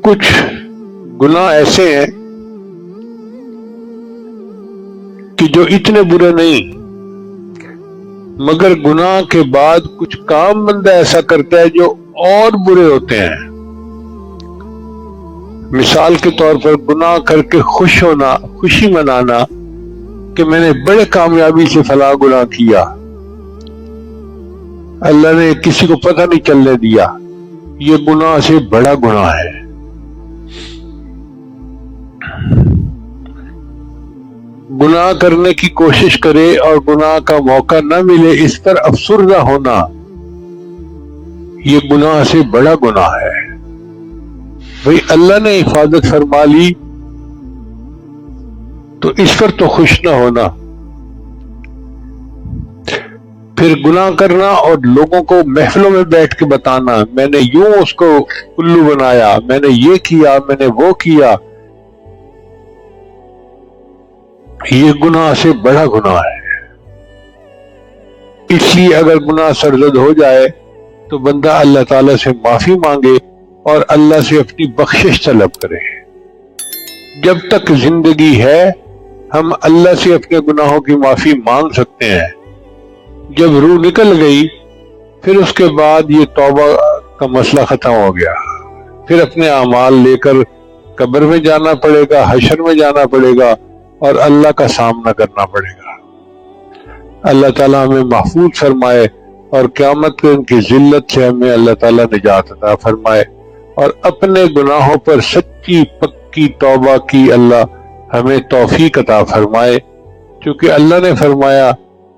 کچھ گناہ ایسے ہیں کہ جو اتنے برے نہیں، مگر گناہ کے بعد کچھ کام بندہ ایسا کرتا ہے جو اور برے ہوتے ہیں۔ مثال کے طور پر گناہ کر کے خوش ہونا، خوشی منانا کہ میں نے بڑے کامیابی سے فلاں گناہ کیا، اللہ نے کسی کو پتہ نہیں چلنے دیا، یہ گناہ سے بڑا گناہ ہے۔ گناہ کرنے کی کوشش کرے اور گناہ کا موقع نہ ملے، اس پر افسردہ ہونا، یہ گناہ سے بڑا گناہ ہے۔ بھئی اللہ نے حفاظت فرما لی تو اس پر تو خوش نہ ہونا، پھر گناہ کرنا اور لوگوں کو محفلوں میں بیٹھ کے بتانا میں نے یوں اس کو الو بنایا، میں نے یہ کیا، میں نے وہ کیا، یہ گناہ سے بڑا گناہ ہے۔ اس لیے اگر گناہ سرزد ہو جائے تو بندہ اللہ تعالیٰ سے معافی مانگے اور اللہ سے اپنی بخشش طلب کرے۔ جب تک زندگی ہے ہم اللہ سے اپنے گناہوں کی معافی مانگ سکتے ہیں، جب روح نکل گئی پھر اس کے بعد یہ توبہ کا مسئلہ ختم ہو گیا، پھر اپنے اعمال لے کر قبر میں جانا پڑے گا، حشر میں جانا پڑے گا اور اللہ کا سامنا کرنا پڑے گا۔ اللہ تعالیٰ ہمیں محفوظ فرمائے اور قیامت کے ان کی ذلت سے ہمیں اللہ تعالیٰ نجات عطا فرمائے، اور اپنے گناہوں پر سچی پکی توبہ کی اللہ ہمیں توفیق عطا فرمائے، کیونکہ اللہ نے فرمایا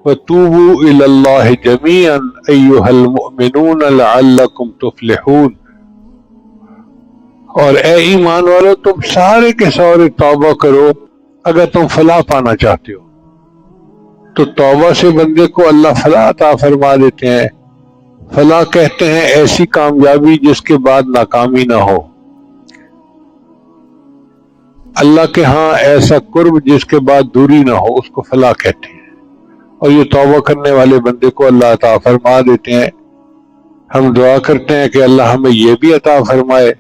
وَتُوبُوا إِلَى اللَّهِ جَمِيعًا أَيُّهَا الْمُؤْمِنُونَ لَعَلَّكُمْ تُفْلِحُونَ، اور اے ایمان والو تم سارے کے سارے توبہ کرو اگر تم فلاح پانا چاہتے ہو۔ تو توبہ سے بندے کو اللہ فلاح عطا فرما دیتے ہیں۔ فلاح کہتے ہیں ایسی کامیابی جس کے بعد ناکامی نہ ہو، اللہ کے ہاں ایسا قرب جس کے بعد دوری نہ ہو، اس کو فلاح کہتے ہیں، اور یہ توبہ کرنے والے بندے کو اللہ عطا فرما دیتے ہیں۔ ہم دعا کرتے ہیں کہ اللہ ہمیں یہ بھی عطا فرمائے